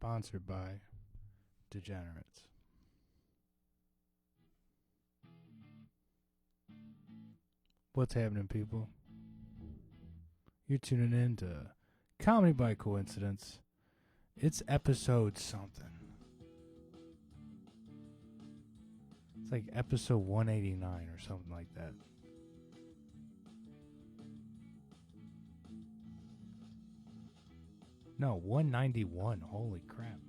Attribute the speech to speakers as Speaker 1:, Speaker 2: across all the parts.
Speaker 1: Sponsored by Degenerates. What's happening, people? You're tuning in to Comedy by Coincidence. It's episode something. It's like episode 189 or something like that. No, 191. Holy crap.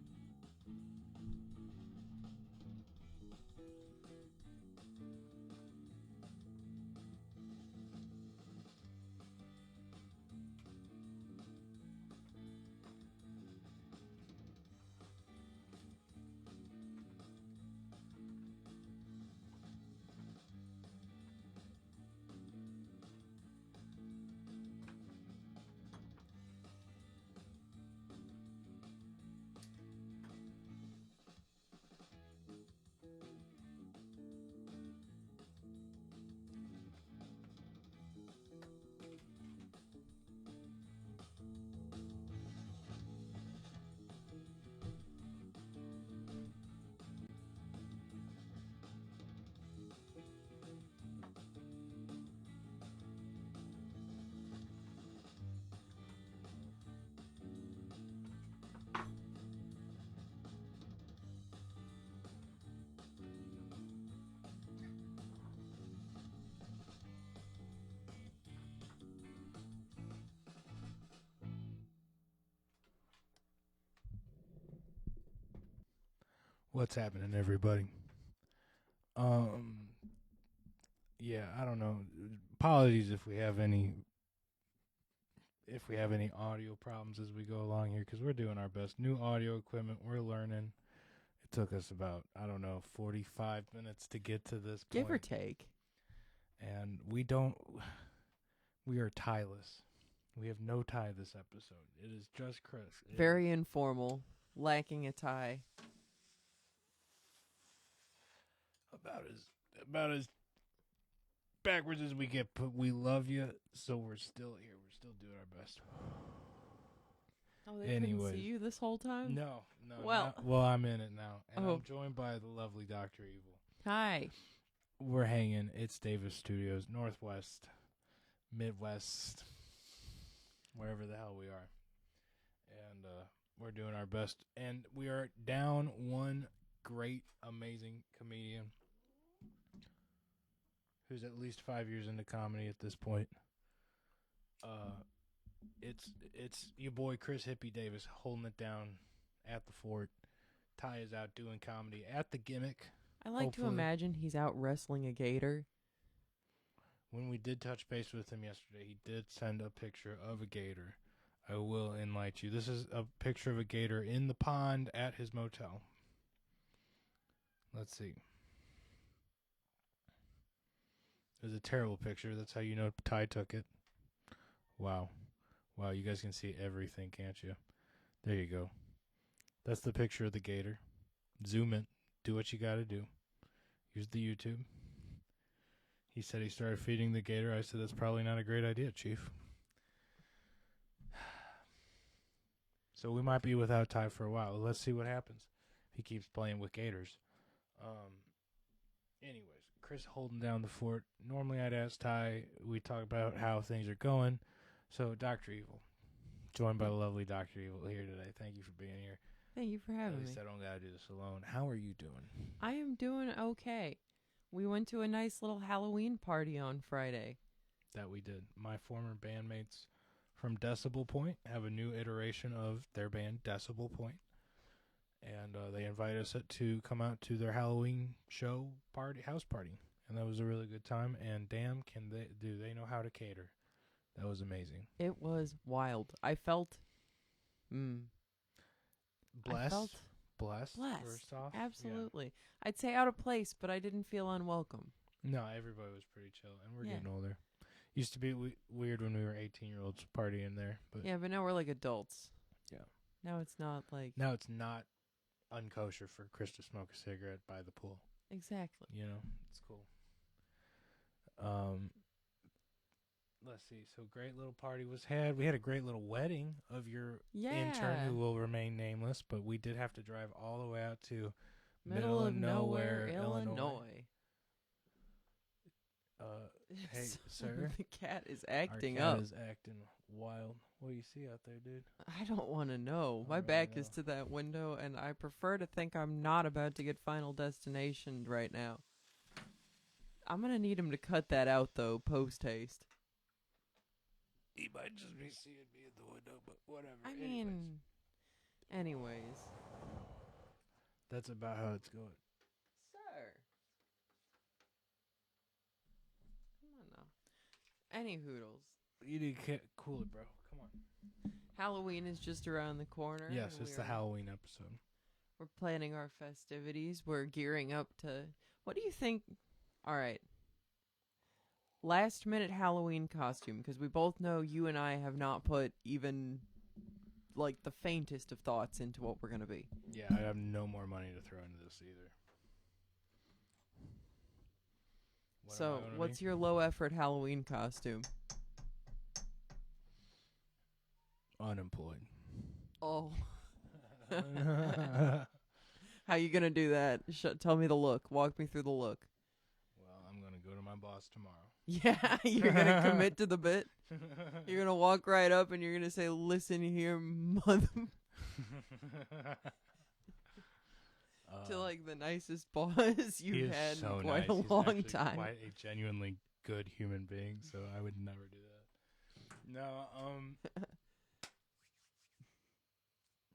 Speaker 1: What's happening, everybody? Yeah, I don't know. Apologies if we have any audio problems as we go along here, because we're doing our best. New audio equipment, we're learning. It took us about, 45 minutes to get to this point.
Speaker 2: Give or take.
Speaker 1: And we are tieless. We have no tie this episode. It is just Chris.
Speaker 2: Very informal, lacking a tie.
Speaker 1: About as backwards as we get, but we love you, so we're still here. We're still doing our best.
Speaker 2: Oh, they couldn't see you this whole time?
Speaker 1: No.
Speaker 2: Well,
Speaker 1: I'm in it now, and I'm joined by the lovely Dr. Evil.
Speaker 2: Hi.
Speaker 1: We're hanging. It's Davis Studios, Northwest, Midwest, wherever the hell we are, and we're doing our best. And we are down one great, amazing comedian who's at least 5 years into comedy at this point. It's your boy Chris Hippie Davis holding it down at the fort. Ty is out doing comedy at the Gimmick.
Speaker 2: I like to imagine he's out wrestling a gator.
Speaker 1: When we did touch base with him yesterday, he did send a picture of a gator. I will enlighten you. This is a picture of a gator in the pond at his motel. Let's see. It was a terrible picture. That's how you know Ty took it. Wow, you guys can see everything, can't you? There you go. That's the picture of the gator. Zoom in. Do what you gotta do. Use the YouTube. He said he started feeding the gator. I said, that's probably not a great idea, Chief. So we might be without Ty for a while. Let's see what happens if he keeps playing with gators. Anyways, Chris holding down the fort. Normally I'd ask Ty, we talk about how things are going. So Dr. Evil, joined by the lovely Dr. Evil here today. Thank you for being here.
Speaker 2: Thank you for having me.
Speaker 1: At least I don't got to do this alone. How are you doing?
Speaker 2: I am doing okay. We went to a nice little Halloween party on Friday.
Speaker 1: That we did. My former bandmates from Decibel Point have a new iteration of their band, Decibel Point. And they invited us to come out to their Halloween house party. And that was a really good time. And damn, do they know how to cater. That was amazing.
Speaker 2: It was wild. I felt
Speaker 1: blessed.
Speaker 2: Blessed.
Speaker 1: First off.
Speaker 2: Absolutely. Yeah. I'd say out of place, but I didn't feel unwelcome.
Speaker 1: No, everybody was pretty chill. And we're getting older. Used to be weird when we were 18-year-olds partying there. But
Speaker 2: yeah, but now we're like adults.
Speaker 1: Yeah.
Speaker 2: Now it's not like...
Speaker 1: Now it's not unkosher for Chris to smoke a cigarette by the pool.
Speaker 2: Exactly.
Speaker 1: You know, it's cool. let's see. So great little party was had. We had a great little wedding of your
Speaker 2: Yeah.
Speaker 1: intern who will remain nameless, but we did have to drive all the way out to
Speaker 2: Middle of nowhere, Illinois.
Speaker 1: Hey, sir.
Speaker 2: The cat is
Speaker 1: Our
Speaker 2: acting
Speaker 1: cat
Speaker 2: up.
Speaker 1: is acting wild. What do you see out there, dude?
Speaker 2: I don't want to know.
Speaker 1: I
Speaker 2: My
Speaker 1: don't
Speaker 2: back
Speaker 1: know.
Speaker 2: is to that window, and I prefer to think I'm not about to get Final Destination right now. I'm going to need him to cut that out, though, post-haste.
Speaker 1: He might just be seeing me in the window, but whatever.
Speaker 2: I mean, anyways.
Speaker 1: That's about how it's going.
Speaker 2: Sir. Come on now. Any hoodles.
Speaker 1: You need to cool it, bro. Come on.
Speaker 2: Halloween is just around the corner.
Speaker 1: Yes,
Speaker 2: and
Speaker 1: it's the Halloween episode.
Speaker 2: We're planning our festivities. We're gearing up to... What do you think... All right. Last minute Halloween costume, because we both know you and I have not put even like the faintest of thoughts into what we're going to be.
Speaker 1: Yeah, I have no more money to throw into this either.
Speaker 2: So, what's your low effort Halloween costume?
Speaker 1: Unemployed.
Speaker 2: Oh. How you going to do that? Tell me the look. Walk me through the look.
Speaker 1: Well, I'm going to go to my boss tomorrow.
Speaker 2: Yeah, you're going to commit to the bit? You're going to walk right up and you're going to say, "Listen here, mother..." To like the nicest boss you've had
Speaker 1: so
Speaker 2: in quite
Speaker 1: nice.
Speaker 2: a
Speaker 1: He's
Speaker 2: long
Speaker 1: actually
Speaker 2: time.
Speaker 1: quite a genuinely good human being, so I would never do that. No,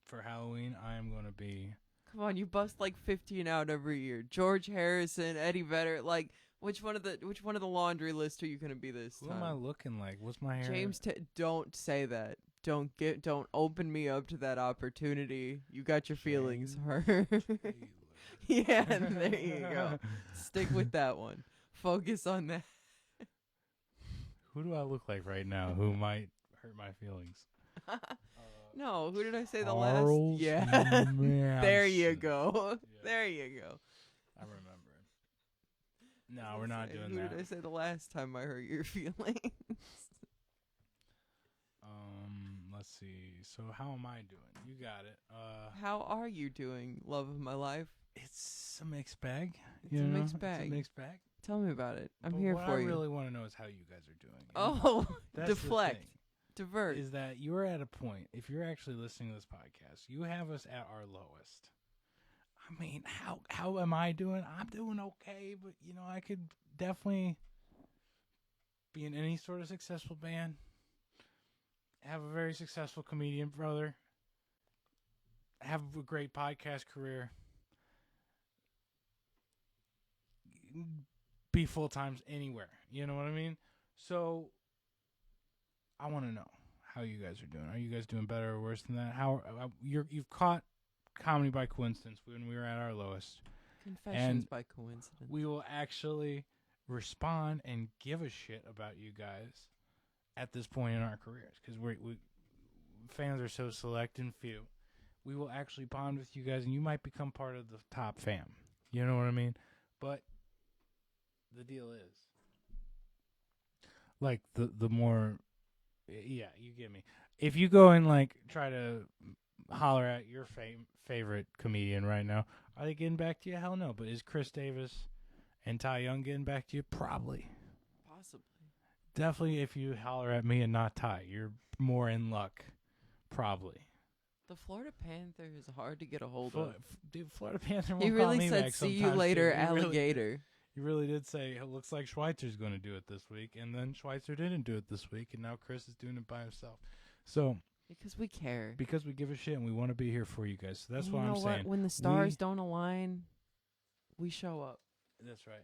Speaker 1: for Halloween, I am going to be...
Speaker 2: Come on, you bust like 15 out every year. George Harrison, Eddie Vedder, like which one of the laundry list are you going to be this
Speaker 1: Who
Speaker 2: time?
Speaker 1: am I looking like? What's my hair?
Speaker 2: James, don't say that. Don't open me up to that opportunity. You got your feelings hurt. Yeah, there you go. Stick with that one. Focus on that.
Speaker 1: Who do I look like right now who might hurt my feelings?
Speaker 2: No, who did I say the
Speaker 1: Charles
Speaker 2: last? Yeah.
Speaker 1: Manson.
Speaker 2: There you go.
Speaker 1: Yeah.
Speaker 2: There you go.
Speaker 1: I remember. No, we're not doing
Speaker 2: who
Speaker 1: that.
Speaker 2: Who did I say the last time I hurt your feelings?
Speaker 1: Let's see. So how am I doing? You got it.
Speaker 2: How are you doing, love of my life?
Speaker 1: It's a mixed bag.
Speaker 2: It's a mixed bag.
Speaker 1: It's a mixed bag.
Speaker 2: Tell me about it. I'm
Speaker 1: But
Speaker 2: here
Speaker 1: what
Speaker 2: for
Speaker 1: I
Speaker 2: you.
Speaker 1: really want to know is how you guys are doing.
Speaker 2: Oh,
Speaker 1: That's
Speaker 2: deflect.
Speaker 1: the thing,
Speaker 2: Divert.
Speaker 1: is that you're at a point, if you're actually listening to this podcast, you have us at our lowest. I mean, how am I doing? I'm doing okay, but, I could definitely be in any sort of successful band, have a very successful comedian brother, have a great podcast career, be full-time anywhere. You know what I mean? So I want to know how you guys are doing. Are you guys doing better or worse than that? How you've caught comedy by coincidence when we were at our lowest.
Speaker 2: Confessions
Speaker 1: and
Speaker 2: by coincidence.
Speaker 1: We will actually respond and give a shit about you guys at this point in our careers, because we fans are so select and few. We will actually bond with you guys, and you might become part of the top fam. You know what I mean? But the deal is, like, the more, yeah, you get me. If you go and like try to holler at your favorite comedian right now, are they getting back to you? Hell no. But is Chris Davis and Ty Young getting back to you? Probably.
Speaker 2: Possibly.
Speaker 1: Definitely, if you holler at me and not Ty, you're more in luck. Probably.
Speaker 2: The Florida Panther is hard to get a hold of.
Speaker 1: Dude, Florida Panther won't
Speaker 2: He
Speaker 1: call
Speaker 2: really
Speaker 1: me
Speaker 2: said,
Speaker 1: back
Speaker 2: "See you
Speaker 1: sometimes,
Speaker 2: later,
Speaker 1: too."
Speaker 2: alligator."
Speaker 1: He really did say, it looks like Schweitzer's going to do it this week, and then Schweitzer didn't do it this week, and now Chris is doing it by himself. So,
Speaker 2: Because we care.
Speaker 1: because we give a shit and we want to be here for you guys. So that's
Speaker 2: And
Speaker 1: what
Speaker 2: you
Speaker 1: I'm
Speaker 2: know
Speaker 1: saying.
Speaker 2: When the stars don't align, we show up.
Speaker 1: That's right.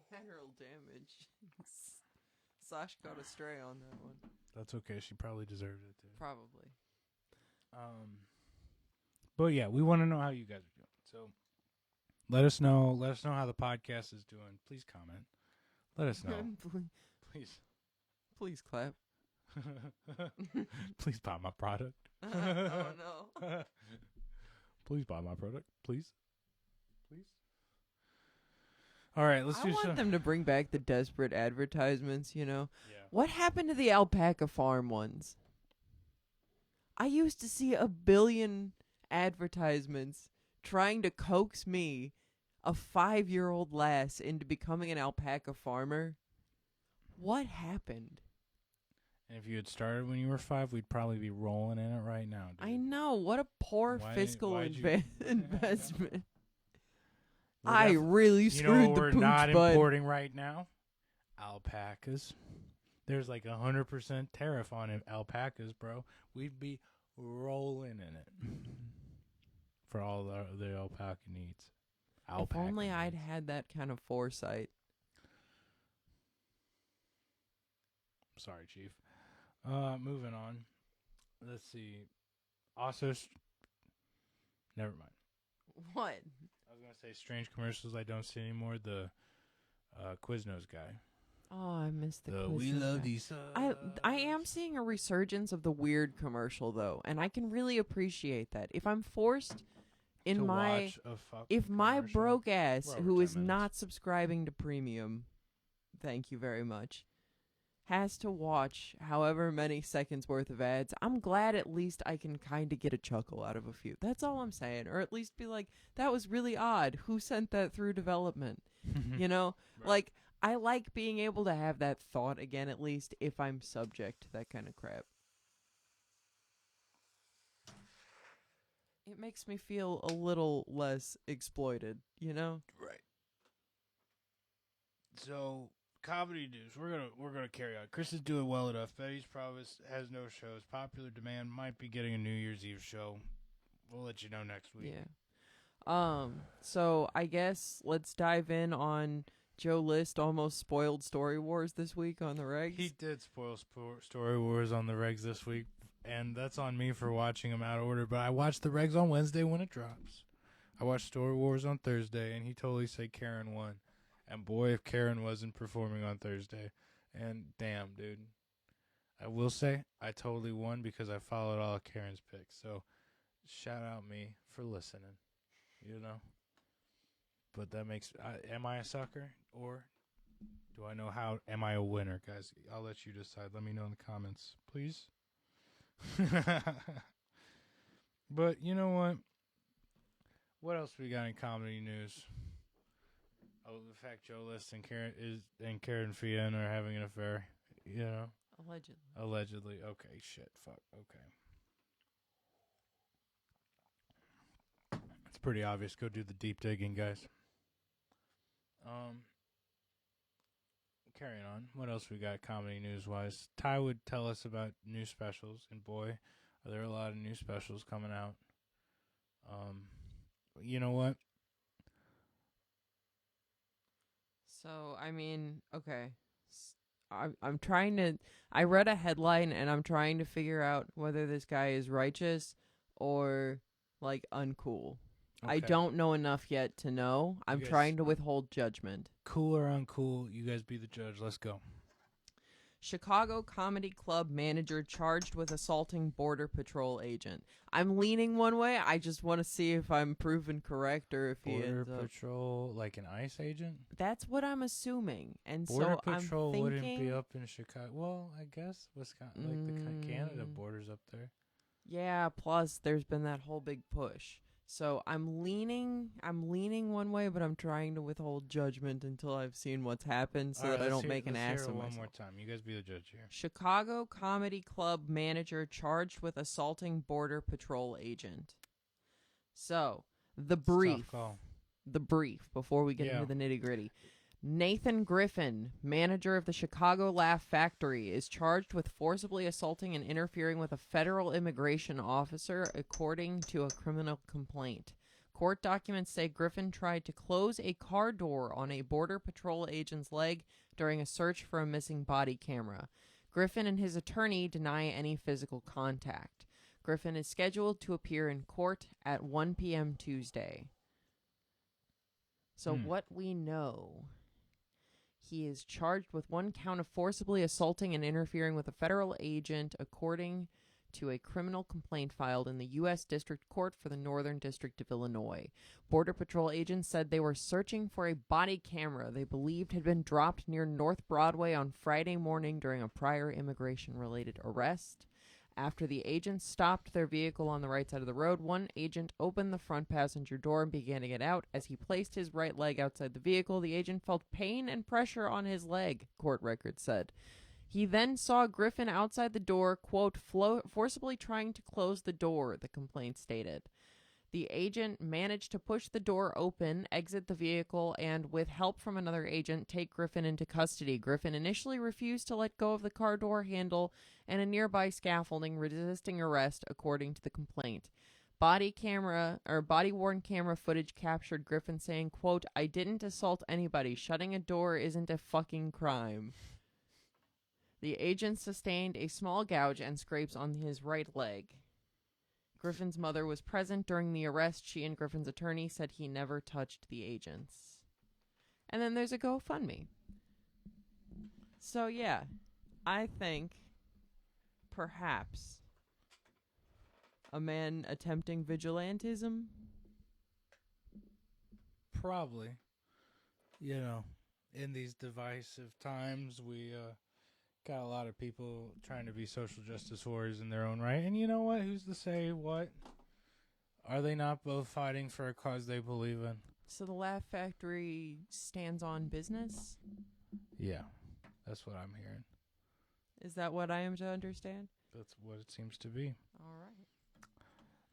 Speaker 2: Collateral damage. Sash got astray on that one.
Speaker 1: That's okay. She probably deserved it, too.
Speaker 2: Probably.
Speaker 1: But yeah, we want to know how you guys are doing. So let us know. Let us know how the podcast is doing. Please comment. Let us know. Please.
Speaker 2: Please clap.
Speaker 1: Please buy my product.
Speaker 2: Oh, no.
Speaker 1: Please buy my product. Please. Please. All right, let's
Speaker 2: I
Speaker 1: do
Speaker 2: want
Speaker 1: some.
Speaker 2: them to bring back the desperate advertisements, you know.
Speaker 1: Yeah.
Speaker 2: What happened to the alpaca farm ones? I used to see a billion advertisements trying to coax me, a 5-year-old lass, into becoming an alpaca farmer. What happened?
Speaker 1: And if you had started when you were 5, we'd probably be rolling in it right now, dude.
Speaker 2: I know. What a poor fiscal investment. I really screwed the pooch,
Speaker 1: we're not
Speaker 2: bud.
Speaker 1: importing right now? Alpacas. There's like 100% tariff on alpacas, bro. We'd be rolling in it for all the alpaca needs.
Speaker 2: If only I'd had that kind of foresight.
Speaker 1: Sorry, Chief. Moving on. Let's see. Also, never mind.
Speaker 2: What?
Speaker 1: I was going to say strange commercials I don't see anymore. The Quiznos guy.
Speaker 2: Oh, I missed the Quiznos
Speaker 1: We love
Speaker 2: guy.
Speaker 1: these.
Speaker 2: I am seeing a resurgence of the weird commercial, though, and I can really appreciate that. If I'm forced in
Speaker 1: to
Speaker 2: my...
Speaker 1: watch a
Speaker 2: If my
Speaker 1: commercial.
Speaker 2: broke ass,
Speaker 1: We're over
Speaker 2: who
Speaker 1: 10
Speaker 2: is
Speaker 1: minutes.
Speaker 2: not subscribing to premium, thank you very much, has to watch however many seconds worth of ads, I'm glad at least I can kind of get a chuckle out of a few. That's all I'm saying. Or at least be like, that was really odd. Who sent that through development? You know?
Speaker 1: Right.
Speaker 2: Like, I like being able to have that thought again, at least, if I'm subject to that kind of crap. It makes me feel a little less exploited, you know?
Speaker 1: Right. So, comedy news. We're gonna carry on. Chris is doing well enough. Betty's Promise has no shows. Popular Demand might be getting a New Year's Eve show. We'll let you know next week.
Speaker 2: Yeah. So I guess let's dive in on Joe List almost spoiled Story Wars this week on the regs.
Speaker 1: He did spoil Story Wars on the regs this week, and that's on me for watching them out of order. But I watched the regs on Wednesday when it drops. I watched Story Wars on Thursday, and he totally said Karen won. And boy, if Karen wasn't performing on Thursday. And damn, dude. I will say, I totally won because I followed all of Karen's picks. So, shout out me for listening. You know? But that makes... am I a sucker? Or do I know how... Am I a winner, guys? I'll let you decide. Let me know in the comments, please. But, you know what? What else we got in comedy news? Oh, the fact Joe List and Karen Fian are having an affair. You know? Allegedly. Okay, shit. Fuck. Okay. It's pretty obvious. Go do the deep digging, guys. Carrying on. What else we got comedy news-wise? Ty would tell us about new specials, and boy, are there a lot of new specials coming out. You know what?
Speaker 2: So, I mean, okay. I'm trying to... I read a headline, and I'm trying to figure out whether this guy is righteous or, like, uncool.
Speaker 1: Okay.
Speaker 2: I don't know enough yet to know. I'm trying to withhold judgment.
Speaker 1: Cool or uncool, you guys be the judge. Let's go.
Speaker 2: Chicago Comedy Club manager charged with assaulting Border Patrol agent. I'm leaning one way. I just want to see if I'm proven correct or if he ends
Speaker 1: Border
Speaker 2: up...
Speaker 1: Patrol, like an ICE agent?
Speaker 2: That's what I'm assuming. And
Speaker 1: Border
Speaker 2: so
Speaker 1: Patrol
Speaker 2: I'm thinking...
Speaker 1: wouldn't be up in Chicago. Well, I guess Wisconsin, like the Canada border's up there.
Speaker 2: Yeah, plus there's been that whole big push. So I'm leaning one way, but I'm trying to withhold judgment until I've seen what's happened so that I don't make an ass of myself.
Speaker 1: One more time. You guys be the judge here.
Speaker 2: Chicago Comedy Club manager charged with assaulting Border Patrol agent. So, the brief before we get into the nitty-gritty. Nathan Griffin, manager of the Chicago Laugh Factory, is charged with forcibly assaulting and interfering with a federal immigration officer, according to a criminal complaint. Court documents say Griffin tried to close a car door on a Border Patrol agent's leg during a search for a missing body camera. Griffin and his attorney deny any physical contact. Griffin is scheduled to appear in court at 1 p.m. Tuesday. So what we know... He is charged with one count of forcibly assaulting and interfering with a federal agent, according to a criminal complaint filed in the U.S. District Court for the Northern District of Illinois. Border Patrol agents said they were searching for a body camera they believed had been dropped near North Broadway on Friday morning during a prior immigration-related arrest. After the agents stopped their vehicle on the right side of the road, one agent opened the front passenger door and began to get out. As he placed his right leg outside the vehicle, the agent felt pain and pressure on his leg, court records said. He then saw Griffin outside the door, quote, forcibly trying to close the door, the complaint stated. The agent managed to push the door open, exit the vehicle, and, with help from another agent, take Griffin into custody. Griffin initially refused to let go of the car door handle and a nearby scaffolding, resisting arrest, according to the complaint. Body-worn camera footage captured Griffin saying, quote, "I didn't assault anybody. Shutting a door isn't a fucking crime." The agent sustained a small gouge and scrapes on his right leg. Griffin's mother was present during the arrest. She and Griffin's attorney said he never touched the agents. And then there's a GoFundMe. So, yeah, I think perhaps a man attempting vigilantism.
Speaker 1: Probably. You know, in these divisive times, we got a lot of people trying to be social justice warriors in their own right. And you know what? Who's to say what? Are they not both fighting for a cause they believe in?
Speaker 2: So the Laugh Factory stands on business?
Speaker 1: Yeah, that's what I'm hearing.
Speaker 2: Is that what I am to understand?
Speaker 1: That's what it seems to be.
Speaker 2: All right.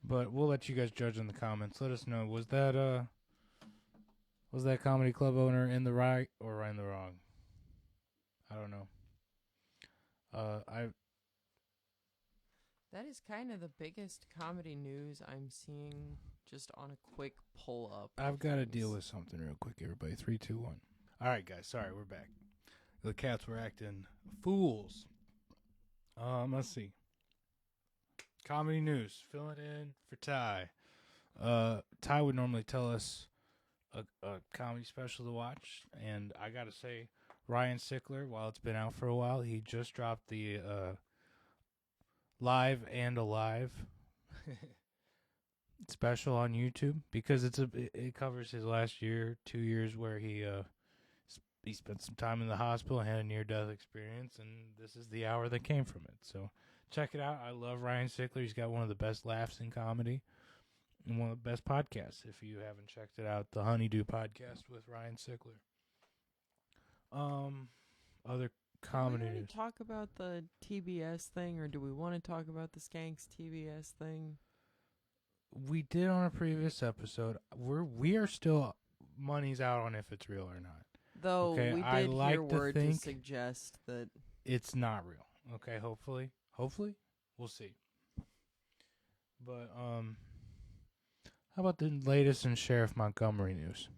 Speaker 1: But we'll let you guys judge in the comments. Let us know. Was that comedy club owner in the right or in the wrong? I don't know.
Speaker 2: That is kind of the biggest comedy news I'm seeing just on a quick pull up.
Speaker 1: I've got to deal with something real quick, everybody. 3, 2, 1. All right, guys. Sorry, we're back. The cats were acting fools. Let's see. Comedy news. Fill it in for Ty. Ty would normally tell us a comedy special to watch, and I got to say, Ryan Sickler, while it's been out for a while, he just dropped the Live and Alive special on YouTube because it covers his last 2 years where he spent some time in the hospital and had a near-death experience, and this is the hour that came from it. So check it out. I love Ryan Sickler. He's got one of the best laughs in comedy and one of the best podcasts. If you haven't checked it out, the Honeydew Podcast with Ryan Sickler. Other comedy
Speaker 2: Do we
Speaker 1: news.
Speaker 2: talk about the TBS thing, or do we want to talk about the Skanks TBS thing?
Speaker 1: We did on a previous episode. We are still money's out on if it's real or not.
Speaker 2: Though
Speaker 1: okay,
Speaker 2: we
Speaker 1: I
Speaker 2: did
Speaker 1: like
Speaker 2: hear
Speaker 1: to
Speaker 2: word to
Speaker 1: think
Speaker 2: suggest that
Speaker 1: it's not real. Okay, hopefully, we'll see. But how about the latest in Sheriff Montgomery news?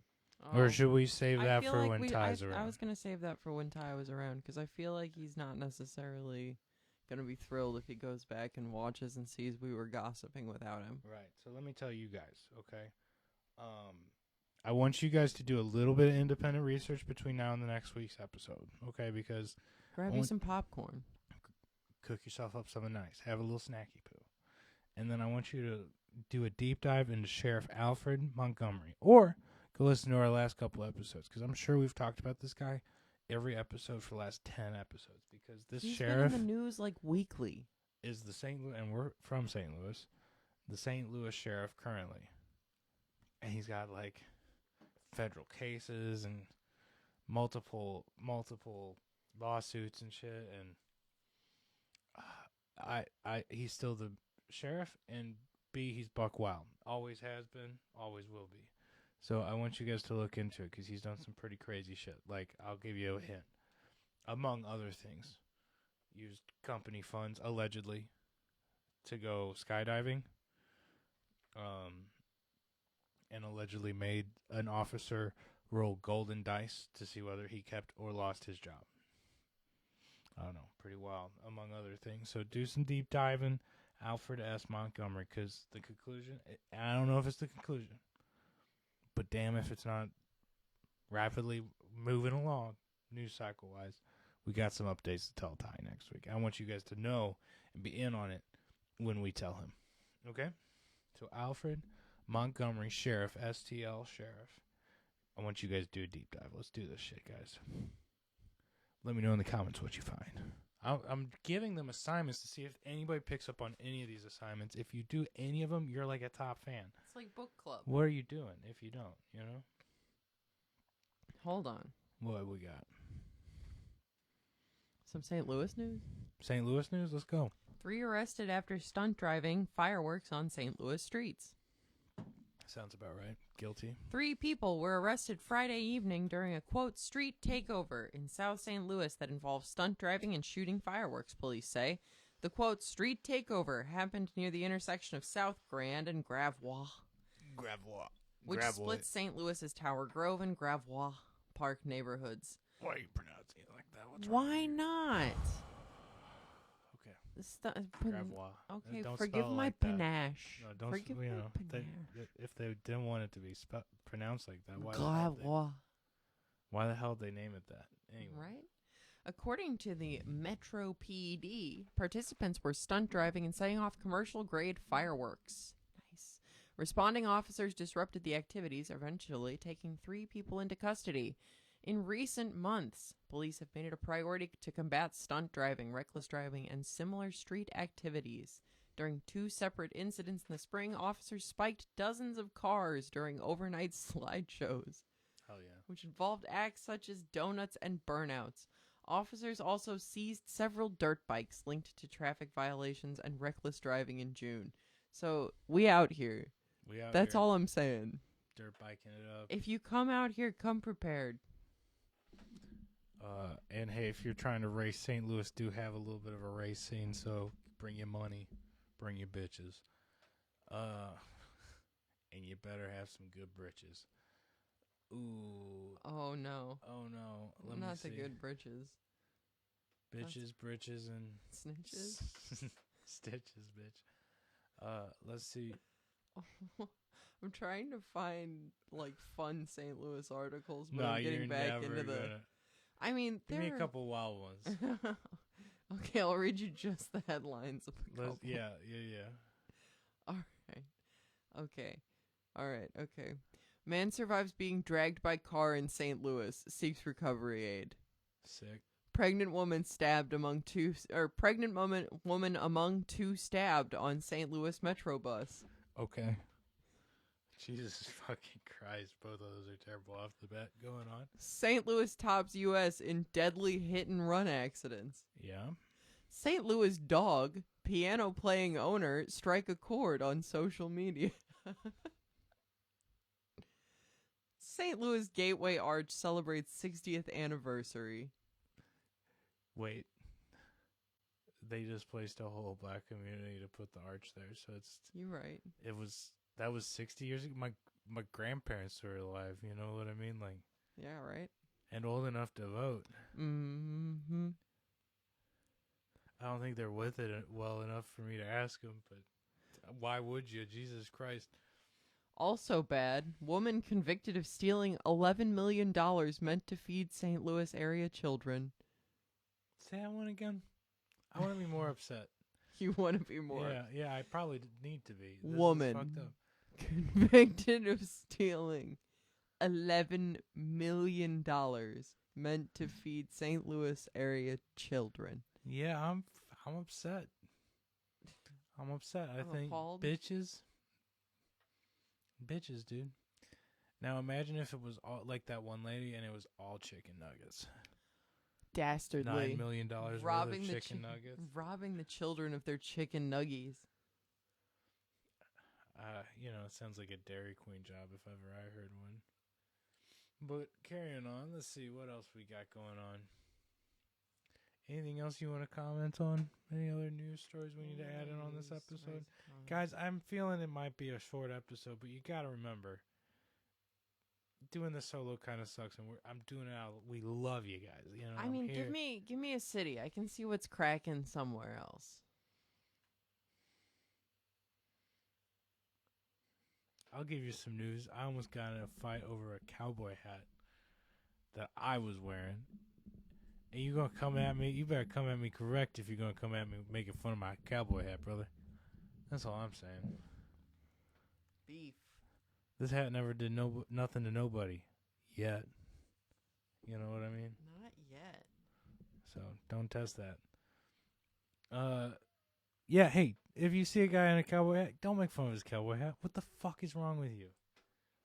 Speaker 1: Or should we save that for when Ty's around?
Speaker 2: I was going to save that for when Ty was around, because I feel like he's not necessarily going to be thrilled if he goes back and watches and sees we were gossiping without him.
Speaker 1: Right. So let me tell you guys, okay? I want you guys to do a little bit of independent research between now and the next week's episode, okay? Because
Speaker 2: grab you some popcorn.
Speaker 1: Cook yourself up something nice. Have a little snacky poo. And then I want you to do a deep dive into Sheriff Alfred Montgomery. Or go listen to our last couple episodes, because I'm sure we've talked about this guy every episode for the last 10 episodes, because this sheriff
Speaker 2: been in the news like weekly.
Speaker 1: Is the St. Louis, and we're from St. Louis, the St. Louis sheriff currently. And he's got like federal cases and multiple lawsuits and shit, and he's still the sheriff, and B, he's buck wild. Always has been, always will be. So I want you guys to look into it, because he's done some pretty crazy shit. Like, I'll give you a hint. Among other things, used company funds, allegedly, to go skydiving. And allegedly made an officer roll golden dice to see whether he kept or lost his job. I don't know. Pretty wild, among other things. So do some deep diving. Alfred S. Montgomery, because the conclusion, I don't know if it's the conclusion, but damn if it's not rapidly moving along, news cycle-wise. We got some updates to tell Ty next week. I want you guys to know and be in on it when we tell him. Okay? So Alfred Montgomery, Sheriff, STL Sheriff. I want you guys to do a deep dive. Let's do this shit, guys. Let me know in the comments what you find. I'm giving them assignments to see if anybody picks up on any of these assignments. If you do any of them, you're like a top fan.
Speaker 2: It's like book club.
Speaker 1: What are you doing if you don't, you know?
Speaker 2: Hold on.
Speaker 1: What we got?
Speaker 2: Some St. Louis news?
Speaker 1: St. Louis news? Let's go.
Speaker 2: 3 arrested after stunt driving fireworks on St. Louis streets.
Speaker 1: Sounds about right. Guilty.
Speaker 2: 3 people were arrested Friday evening during a, quote, street takeover in South St. Louis that involved stunt driving and shooting fireworks, police say. The, quote, street takeover happened near the intersection of South Grand and Gravois.
Speaker 1: Gravois.
Speaker 2: Which splits St. Louis's Tower Grove and Gravois Park neighborhoods.
Speaker 1: Why are you pronouncing it like that? What's
Speaker 2: Why not?
Speaker 1: Okay. Gravois.
Speaker 2: Okay,
Speaker 1: Don't
Speaker 2: forgive
Speaker 1: spell it
Speaker 2: my
Speaker 1: like that.
Speaker 2: panache.
Speaker 1: No, don't.
Speaker 2: Forgive
Speaker 1: You
Speaker 2: my
Speaker 1: know,
Speaker 2: panache.
Speaker 1: if they didn't want it to be pronounced like that, why the hell did they name it that? Anyway.
Speaker 2: Right? According to the Metro PD, participants were stunt driving and setting off commercial-grade fireworks. Nice. Responding officers disrupted the activities, eventually taking 3 people into custody. In recent months, police have made it a priority to combat stunt driving, reckless driving, and similar street activities. During 2 separate incidents in the spring, officers spiked dozens of cars during overnight slideshows.
Speaker 1: Hell yeah.
Speaker 2: Which involved acts such as donuts and burnouts. Officers also seized several dirt bikes linked to traffic violations and reckless driving in June. So, we out here. That's all I'm saying.
Speaker 1: Dirt biking it up.
Speaker 2: If you come out here, come prepared.
Speaker 1: And hey, if you're trying to race, St. Louis do have a little bit of a race scene, so bring your money, bring your bitches. And you better have some good britches. Ooh.
Speaker 2: Oh no.
Speaker 1: Oh no. Let
Speaker 2: Not
Speaker 1: me see.
Speaker 2: the good britches.
Speaker 1: Bitches, britches, and
Speaker 2: snitches.
Speaker 1: Stitches, bitch. Let's see.
Speaker 2: I'm trying to find like fun St. Louis articles, but
Speaker 1: No,
Speaker 2: I'm getting
Speaker 1: you're
Speaker 2: back
Speaker 1: never
Speaker 2: into the.
Speaker 1: gonna...
Speaker 2: I mean,
Speaker 1: give me a couple wild ones.
Speaker 2: Okay, I'll read you just the headlines of the couple.
Speaker 1: Yeah.
Speaker 2: All right. Okay. All right. Okay. Man survives being dragged by car in St. Louis. Seeks recovery aid.
Speaker 1: Sick.
Speaker 2: Pregnant woman stabbed among 2. Pregnant woman among 2 stabbed on St. Louis Metro bus.
Speaker 1: Okay. Jesus fucking Christ. Both of those are terrible off the bat. Going on.
Speaker 2: St. Louis tops U.S. in deadly hit-and-run accidents.
Speaker 1: Yeah.
Speaker 2: St. Louis dog, piano-playing owner, strike a chord on social media. St. Louis Gateway Arch celebrates 60th anniversary.
Speaker 1: Wait. They just placed a whole black community to put the arch there, so it's...
Speaker 2: You're right.
Speaker 1: That was 60 years ago. My grandparents were alive, you know what I mean? Like,
Speaker 2: yeah, right.
Speaker 1: And old enough to vote.
Speaker 2: Mm-hmm.
Speaker 1: I don't think they're with it well enough for me to ask them, but why would you? Jesus Christ.
Speaker 2: Also bad, woman convicted of stealing $11 million meant to feed St. Louis area children.
Speaker 1: Say that one again? I want to be more upset.
Speaker 2: You want to be more?
Speaker 1: Yeah, I probably need to be. This
Speaker 2: woman
Speaker 1: is fucked up.
Speaker 2: Convicted of stealing $11 million meant to feed St. Louis area children.
Speaker 1: Yeah, I'm upset. I'm upset. I think
Speaker 2: appalled.
Speaker 1: Bitches, dude. Now imagine if it was all like that one lady and it was all chicken nuggets.
Speaker 2: Dastardly.
Speaker 1: $9 million worth of chicken nuggets.
Speaker 2: Robbing the children of their chicken nuggies.
Speaker 1: It sounds like a Dairy Queen job if ever I heard one. But carrying on, let's see what else we got going on. Anything else you want to comment on? Any other news stories we need to add in on this episode? Guys, I'm feeling it might be a short episode, but you got to remember, doing this solo kind of sucks, and I'm doing it out. We love you guys. You know,
Speaker 2: I mean, give me a city. I can see what's cracking somewhere else.
Speaker 1: I'll give you some news. I almost got in a fight over a cowboy hat that I was wearing. And you gonna come at me? You better come at me correct if you're gonna come at me making fun of my cowboy hat, brother. That's all I'm saying.
Speaker 2: Beef.
Speaker 1: This hat never did nothing to nobody yet. You know what I mean?
Speaker 2: Not yet.
Speaker 1: So don't test that. Yeah, hey, if you see a guy in a cowboy hat, don't make fun of his cowboy hat. What the fuck is wrong with you?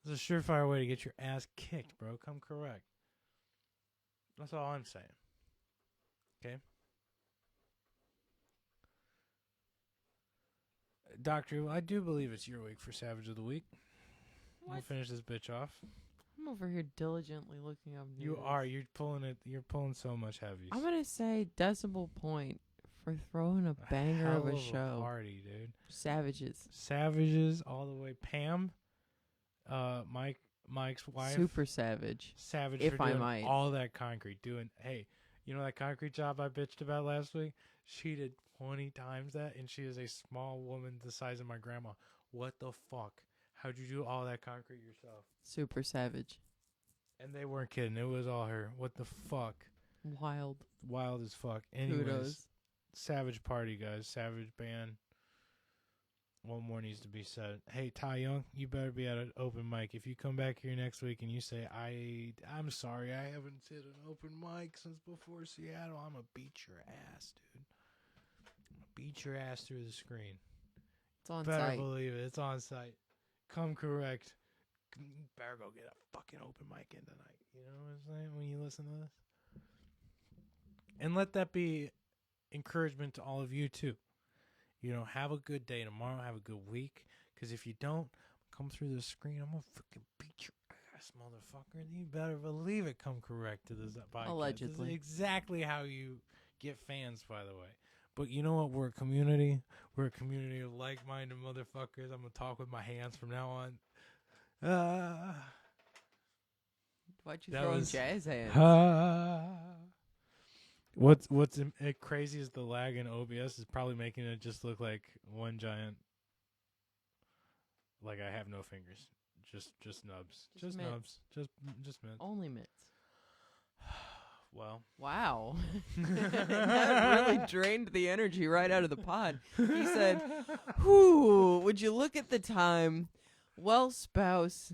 Speaker 1: It's a surefire way to get your ass kicked, bro. Come correct. That's all I'm saying. Okay? Doctor, I do believe it's your week for Savage of the Week.
Speaker 2: What?
Speaker 1: We'll finish this bitch off.
Speaker 2: I'm over here diligently looking up news.
Speaker 1: You are. You're pulling it. You're pulling so much heavy.
Speaker 2: I'm going to say decimal point for throwing a banger
Speaker 1: hell
Speaker 2: of a
Speaker 1: a
Speaker 2: show.
Speaker 1: Party, dude.
Speaker 2: Savages.
Speaker 1: Savages all the way. Pam, Mike's wife.
Speaker 2: Super savage.
Speaker 1: Savage
Speaker 2: if
Speaker 1: for
Speaker 2: I
Speaker 1: doing
Speaker 2: might.
Speaker 1: all that concrete. Hey, you know that concrete job I bitched about last week? She did 20 times that, and she is a small woman the size of my grandma. What the fuck? How'd you do all that concrete yourself?
Speaker 2: Super savage.
Speaker 1: And they weren't kidding. It was all her. What the fuck?
Speaker 2: Wild.
Speaker 1: Wild as fuck. Anyways,
Speaker 2: Kudos.
Speaker 1: Savage party, guys. Savage band. One more needs to be said. Hey, Ty Young, you better be at an open mic. If you come back here next week and you say, I'm sorry, I haven't hit an open mic since before Seattle, I'm going to beat your ass, dude. I'm going to beat your ass through the screen.
Speaker 2: It's on
Speaker 1: better
Speaker 2: site.
Speaker 1: Believe it. It's on site. Come correct. You better go get a fucking open mic in tonight. You know what I'm saying? When you listen to this. And let that be encouragement to all of you, too. You know, have a good day tomorrow. Have a good week. Because if you don't, come through the screen. I'm going to fucking beat your ass, motherfucker. You better believe it. Come correct to this podcast.
Speaker 2: Allegedly.
Speaker 1: This is exactly how you get fans, by the way. But you know what? We're a community. We're a community of like-minded motherfuckers. I'm going to talk with my hands from now on.
Speaker 2: Why'd you throw jazz hands?
Speaker 1: What's crazy is the lag in OBS is probably making it just look like one giant. Like I have no fingers, just nubs, just nubs, just mitts.
Speaker 2: Only mitts.
Speaker 1: Well,
Speaker 2: wow, that really drained the energy right out of the pod. He said, "Whew, would you look at the time? Well, spouse,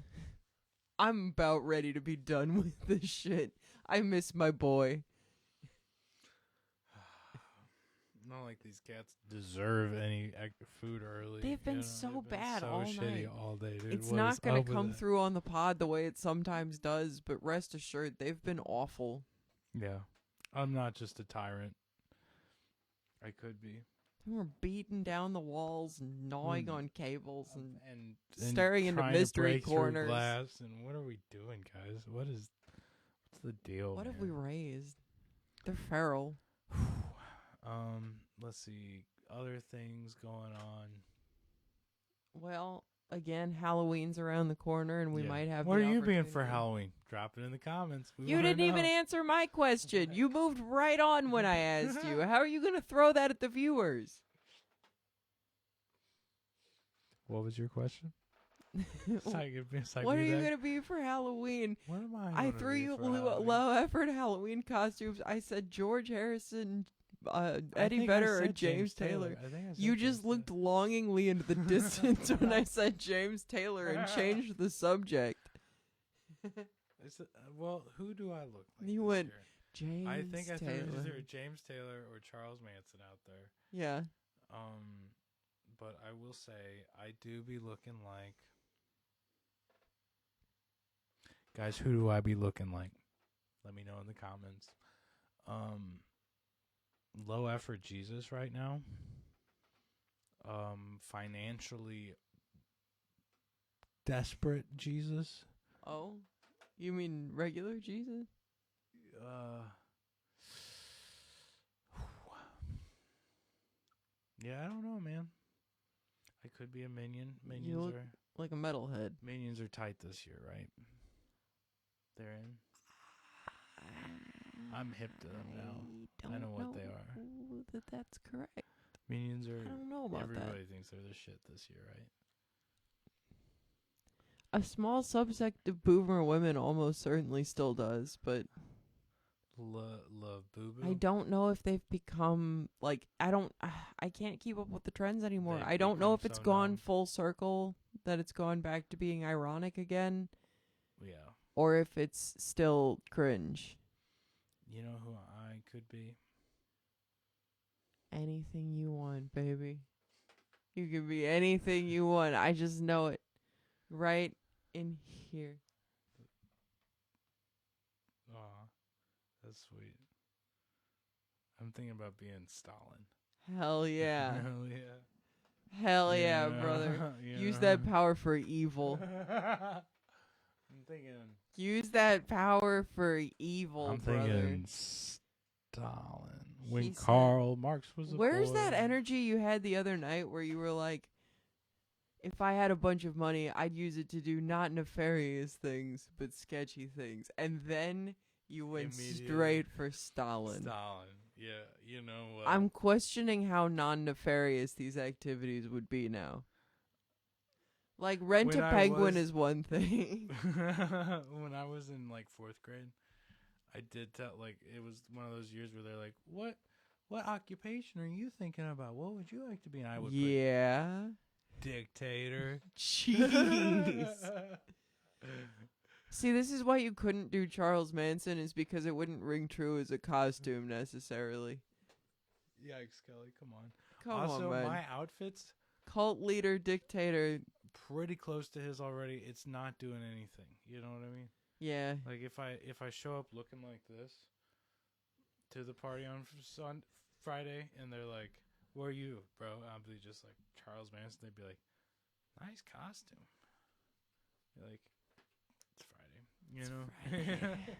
Speaker 2: I'm about ready to be done with this shit. I miss my boy."
Speaker 1: Not like these cats deserve any food early.
Speaker 2: They've been so bad all
Speaker 1: shitty
Speaker 2: night.
Speaker 1: all day, dude.
Speaker 2: It's not going to come through on the pod the way it sometimes does, but rest assured, they've been awful.
Speaker 1: Yeah. I'm not just a tyrant. I could be.
Speaker 2: We're beating down the walls and gnawing on cables and
Speaker 1: staring
Speaker 2: into mystery corners.
Speaker 1: Glass and what are we doing, guys? What's the deal?
Speaker 2: What have we raised? They're feral.
Speaker 1: Let's see. Other things going on.
Speaker 2: Well, again, Halloween's around the corner, and we might have.
Speaker 1: What are you being for Halloween? Drop it in the comments.
Speaker 2: You didn't even answer my question. You moved right on when I asked you. How are you going to throw that at the viewers?
Speaker 1: What was your question?
Speaker 2: What are you going to be for Halloween?
Speaker 1: What am
Speaker 2: I threw you low effort Halloween costumes. I said George Harrison, Eddie Vedder, or James Taylor. You just looked longingly into the distance when I said James Taylor and changed the subject.
Speaker 1: Well, who do I look like?
Speaker 2: You went James Taylor.
Speaker 1: I think I threw either James Taylor or Charles Manson out there.
Speaker 2: Yeah.
Speaker 1: But I will say I do be looking like. Guys, who do I be looking like? Let me know in the comments. Low effort Jesus right now. Financially desperate Jesus.
Speaker 2: Oh, you mean regular Jesus?
Speaker 1: Yeah, I don't know, man. I could be a minion.
Speaker 2: You look like a metalhead.
Speaker 1: Minions are tight this year, right? They're in. I'm hip to them now. I know what they are.
Speaker 2: That's correct.
Speaker 1: Minions are.
Speaker 2: I don't know about
Speaker 1: everybody thinks they're the shit this year, right?
Speaker 2: A small subsect of boomer women almost certainly still does, but
Speaker 1: Love Boo Boo.
Speaker 2: I don't know if they've become like I can't keep up with the trends anymore.
Speaker 1: They've
Speaker 2: I don't know if
Speaker 1: become
Speaker 2: it's
Speaker 1: so
Speaker 2: gone
Speaker 1: numb.
Speaker 2: full circle, that it's gone back to being ironic again,
Speaker 1: Yeah.
Speaker 2: or if it's still cringe.
Speaker 1: You know who I could be?
Speaker 2: Anything you want, baby. You can be anything you want. I just know it. Right in here.
Speaker 1: Aw, that's sweet. I'm thinking about being Stalin.
Speaker 2: Hell yeah.
Speaker 1: Hell yeah.
Speaker 2: Hell yeah, brother. Use that power for evil.
Speaker 1: I'm thinking.
Speaker 2: Use that power for evil,
Speaker 1: I'm
Speaker 2: brother.
Speaker 1: thinking Stalin. When
Speaker 2: He said-
Speaker 1: Karl Marx was a
Speaker 2: Where's
Speaker 1: boy.
Speaker 2: that energy you had the other night where you were like, if I had a bunch of money, I'd use it to do not nefarious things, but sketchy things. And then you went straight for Stalin.
Speaker 1: Stalin. Yeah, you know.
Speaker 2: I'm questioning how non-nefarious these activities would be now. Like, rent
Speaker 1: When
Speaker 2: a
Speaker 1: I
Speaker 2: penguin
Speaker 1: was-
Speaker 2: is one thing.
Speaker 1: When I was in like 4th grade, I did tell, like, it was one of those years where they're like, what occupation are you thinking about? What would you like to be? And I would
Speaker 2: Yeah.
Speaker 1: put dictator.
Speaker 2: Jeez. See, this is why you couldn't do Charles Manson, is because it wouldn't ring true as a costume necessarily.
Speaker 1: Yikes, Kelly, come on.
Speaker 2: Come
Speaker 1: Also,
Speaker 2: on, man.
Speaker 1: my outfit's
Speaker 2: Cult leader, dictator.
Speaker 1: pretty close to his already. It's not doing anything. You know what I mean?
Speaker 2: Yeah.
Speaker 1: Like if I show up looking like this to the party on Friday, and they're like, "Where are you, bro?" I'll be just like Charles Manson. They'd be like, "Nice costume." You're like, it's Friday, you
Speaker 2: It's
Speaker 1: know.
Speaker 2: Friday.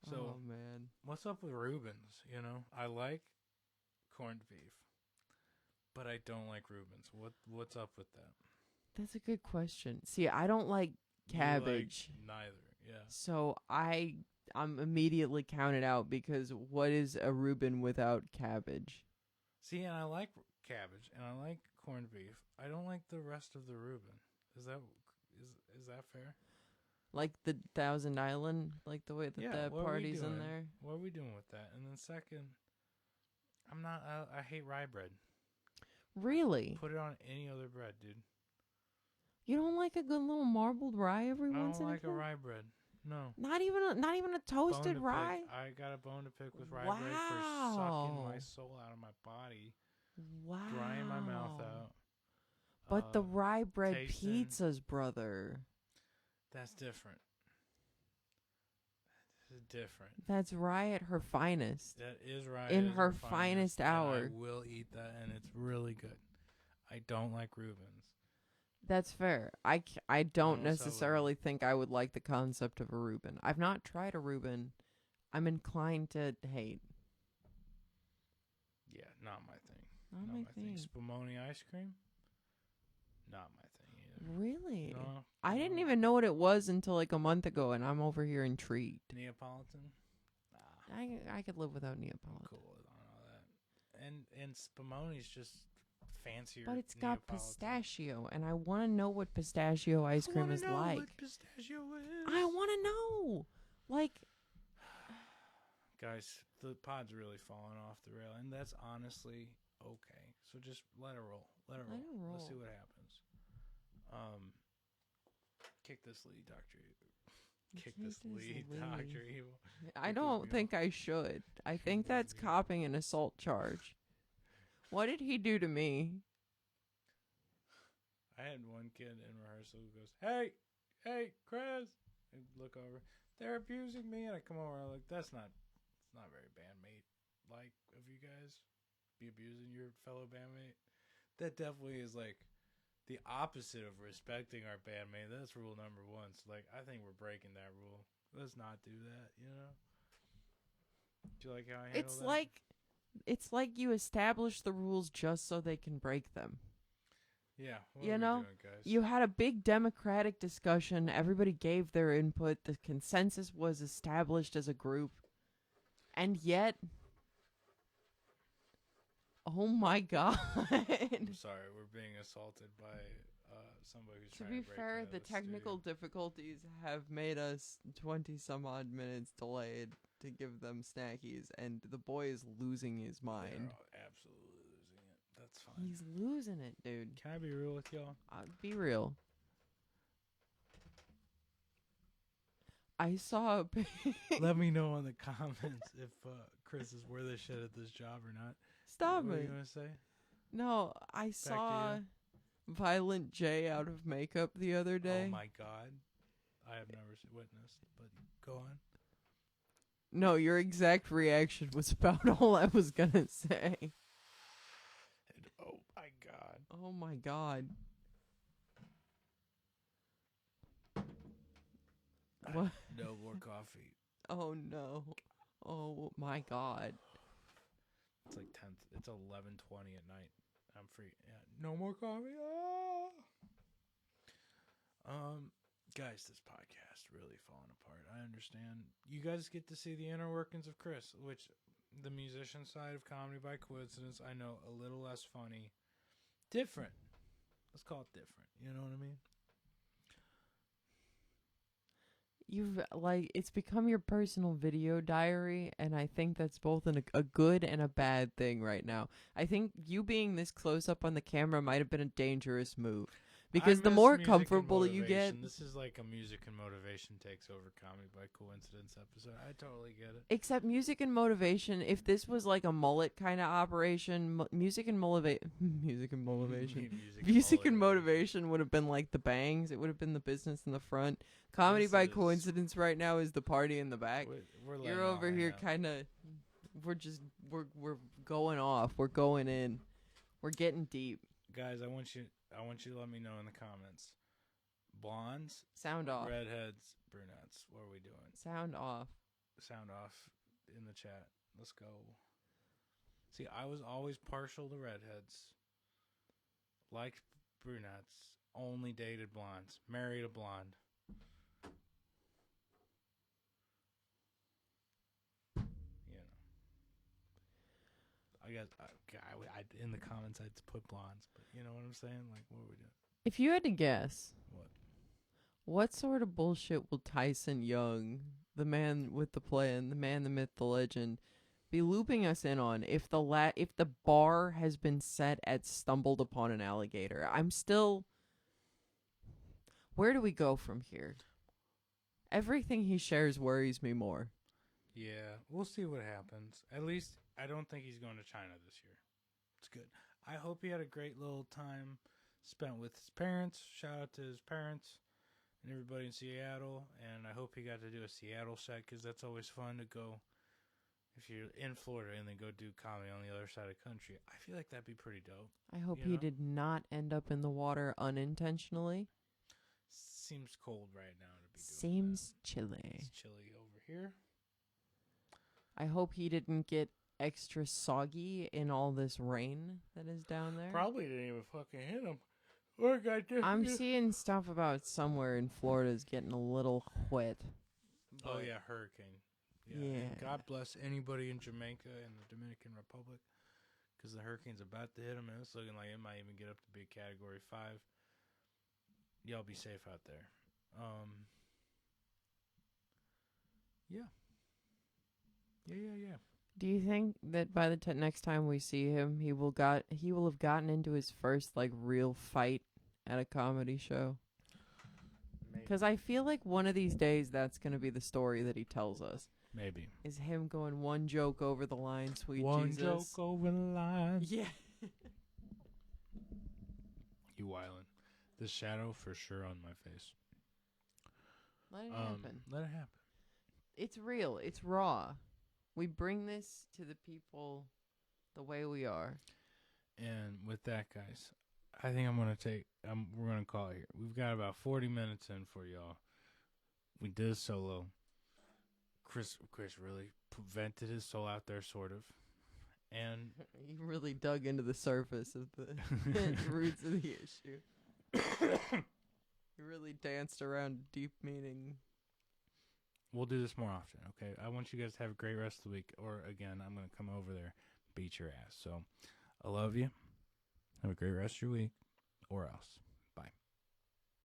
Speaker 1: So
Speaker 2: oh, man.
Speaker 1: what's up with Reubens? You know, I like corned beef, but I don't like Reubens. What's up with that?
Speaker 2: That's a good question. See, I don't like cabbage.
Speaker 1: You like neither. Yeah.
Speaker 2: So I'm immediately counted out, because what is a Reuben without cabbage?
Speaker 1: See, and I like cabbage and I like corned beef. I don't like the rest of the Reuben. Is that fair?
Speaker 2: Like the Thousand Island, like the way that the
Speaker 1: what are we
Speaker 2: party's in
Speaker 1: doing?
Speaker 2: there.
Speaker 1: What are we doing with that? And then second, I hate rye bread.
Speaker 2: Really?
Speaker 1: Put it on any other bread, dude.
Speaker 2: You don't like a good little marbled rye every
Speaker 1: I
Speaker 2: once
Speaker 1: don't
Speaker 2: in
Speaker 1: like
Speaker 2: a
Speaker 1: a
Speaker 2: while?
Speaker 1: rye bread. No.
Speaker 2: Not even a toasted
Speaker 1: Bone to
Speaker 2: rye?
Speaker 1: pick. I got a bone to pick with rye bread for sucking my soul out of my body,
Speaker 2: Wow.
Speaker 1: drying my mouth out.
Speaker 2: But the rye bread
Speaker 1: tasting-
Speaker 2: pizzas, brother.
Speaker 1: That's different. That is different.
Speaker 2: That's rye at her finest.
Speaker 1: That is rye
Speaker 2: In
Speaker 1: at
Speaker 2: her finest
Speaker 1: and
Speaker 2: hour.
Speaker 1: I will eat that, and it's really good. I don't like Reubens.
Speaker 2: That's fair. I don't
Speaker 1: Also,
Speaker 2: necessarily think I would like the concept of a Reuben. I've not tried a Reuben. I'm inclined to hate.
Speaker 1: Yeah, not my thing.
Speaker 2: Not my thing.
Speaker 1: Spumoni ice cream? Not my thing either.
Speaker 2: Really?
Speaker 1: No,
Speaker 2: I didn't
Speaker 1: no.
Speaker 2: even know what it was until like a month ago, and I'm over here intrigued.
Speaker 1: Neapolitan? Nah,
Speaker 2: I could live without
Speaker 1: I'm
Speaker 2: Neapolitan.
Speaker 1: cool with all that. And Spumoni's just fancier.
Speaker 2: But it's got
Speaker 1: Neapolitan.
Speaker 2: pistachio, and I want to know what pistachio ice
Speaker 1: I
Speaker 2: cream
Speaker 1: wanna
Speaker 2: is
Speaker 1: know
Speaker 2: like.
Speaker 1: what pistachio is.
Speaker 2: I want to know. Like,
Speaker 1: Guys, the pod's really falling off the rail, and that's honestly okay. So just let it roll. Let it roll. Let's see what happens. Kick this lead, Dr. Evil. Kick this lead, Dr. Evil.
Speaker 2: I
Speaker 1: It
Speaker 2: don't
Speaker 1: gives me
Speaker 2: think I should. I think that's
Speaker 1: me-
Speaker 2: copping an assault charge. What did he do to me?
Speaker 1: I had one kid in rehearsal who goes, hey, Chris. And look over. They're abusing me. And I come over and I'm like, it's not very bandmate-like of you guys. Be abusing your fellow bandmate. That definitely is like the opposite of respecting our bandmate. That's rule number 1. So like, I think we're breaking that rule. Let's not do that, you know? Do you like how I handle that?
Speaker 2: It's like you establish the rules just so they can break them.
Speaker 1: Yeah. What
Speaker 2: You
Speaker 1: are we
Speaker 2: know,
Speaker 1: doing, guys?
Speaker 2: You had a big democratic discussion. Everybody gave their input. The consensus was established as a group. And yet, oh my God.
Speaker 1: I'm sorry, we're being assaulted by somebody who's
Speaker 2: To
Speaker 1: trying
Speaker 2: be
Speaker 1: to break
Speaker 2: fair,
Speaker 1: into
Speaker 2: the technical
Speaker 1: studio.
Speaker 2: difficulties have made us 20 some odd minutes delayed to give them snackies, and the boy is losing his mind.
Speaker 1: They're all absolutely losing it. That's fine.
Speaker 2: He's losing it, dude.
Speaker 1: Can I be real with y'all?
Speaker 2: Be real. I saw a
Speaker 1: Let me know in the comments if Chris is worth a shit at this job or not.
Speaker 2: Stop
Speaker 1: What are
Speaker 2: it.
Speaker 1: you gonna say?
Speaker 2: No, I saw Violent J out of makeup the other day.
Speaker 1: Oh my god, I have never witnessed. But go on.
Speaker 2: No, your exact reaction was about all I was gonna say.
Speaker 1: And, oh my god.
Speaker 2: Oh my god. What?
Speaker 1: No more coffee.
Speaker 2: Oh no. Oh my god.
Speaker 1: It's like 10. It's 11:20 at night. I'm free. Yeah. No more coffee. Guys, this podcast really falling apart. I understand. You guys get to see the inner workings of Chris, which the musician side of Comedy by Coincidence, I know a little less funny. Different. Let's call it different. You know what I mean?
Speaker 2: It's become your personal video diary, and I think that's both a good and a bad thing right now. I think you being this close up on the camera might have been a dangerous move. Because the more comfortable you get...
Speaker 1: This is like a music and motivation takes over Comedy by Coincidence episode. I totally get it.
Speaker 2: Except music and motivation, if this was like a mullet kind of operation, music and motivation would have been like the bangs. It would have been the business in the front. Comedy by Coincidence right now is the party in the back. You're over here kind of... We're going off. We're going in. We're getting deep.
Speaker 1: Guys, I want you to let me know in the comments. Blondes,
Speaker 2: sound off.
Speaker 1: Redheads, brunettes. What are we doing?
Speaker 2: Sound off.
Speaker 1: Sound off in the chat. Let's go. See, I was always partial to redheads. Liked brunettes. Only dated blondes. Married a blonde. You know. I in the comments I'd put blondes, but you know what I'm saying? Like, what are we doing?
Speaker 2: If you had to guess,
Speaker 1: what
Speaker 2: sort of bullshit will Tyson Young, the man with the plan, the man, the myth, the legend, be looping us in on if the bar has been set at stumbled upon an alligator? I'm still... Where do we go from here? Everything he shares worries me more.
Speaker 1: Yeah, we'll see what happens. At least I don't think he's going to China this year. It's good. I hope he had a great little time spent with his parents. Shout out to his parents and everybody in Seattle. And I hope he got to do a Seattle set because that's always fun to go. If you're in Florida and then go do comedy on the other side of the country, I feel like that'd be pretty dope.
Speaker 2: I hope he did not end up in the water unintentionally.
Speaker 1: Seems cold right now to be doing
Speaker 2: Seems chilly.
Speaker 1: It's chilly over here.
Speaker 2: I hope he didn't get extra soggy in all this rain that is down there.
Speaker 1: Probably didn't even fucking hit him.
Speaker 2: I'm seeing stuff about somewhere in Florida's getting a little wet.
Speaker 1: Oh yeah, hurricane. Yeah. And God bless anybody in Jamaica and the Dominican Republic, because the hurricane's about to hit them, and it's looking like it might even get up to be Category 5. Y'all be safe out there. Yeah.
Speaker 2: Do you think that by the next time we see him, he will have gotten into his first like real fight at a comedy show? Because I feel like one of these days that's going to be the story that he tells us.
Speaker 1: Maybe.
Speaker 2: Is him going one joke over the line, sweet
Speaker 1: one
Speaker 2: Jesus.
Speaker 1: One joke over the line.
Speaker 2: Yeah.
Speaker 1: You wildin'. The shadow for sure on my face.
Speaker 2: Let it happen.
Speaker 1: Let it happen.
Speaker 2: It's real. It's raw. We bring this to the people the way we are.
Speaker 1: And with that, guys, I think I'm going to take... we're going to call it here. We've got about 40 minutes in for y'all. We did a solo. Chris really vented his soul out there, sort of. And
Speaker 2: he really dug into the surface of the roots of the issue. He really danced around deep meaning.
Speaker 1: We'll do this more often, okay? I want you guys to have a great rest of the week. Or, again, I'm going to come over there, beat your ass. So, I love you. Have a great rest of your week. Or else.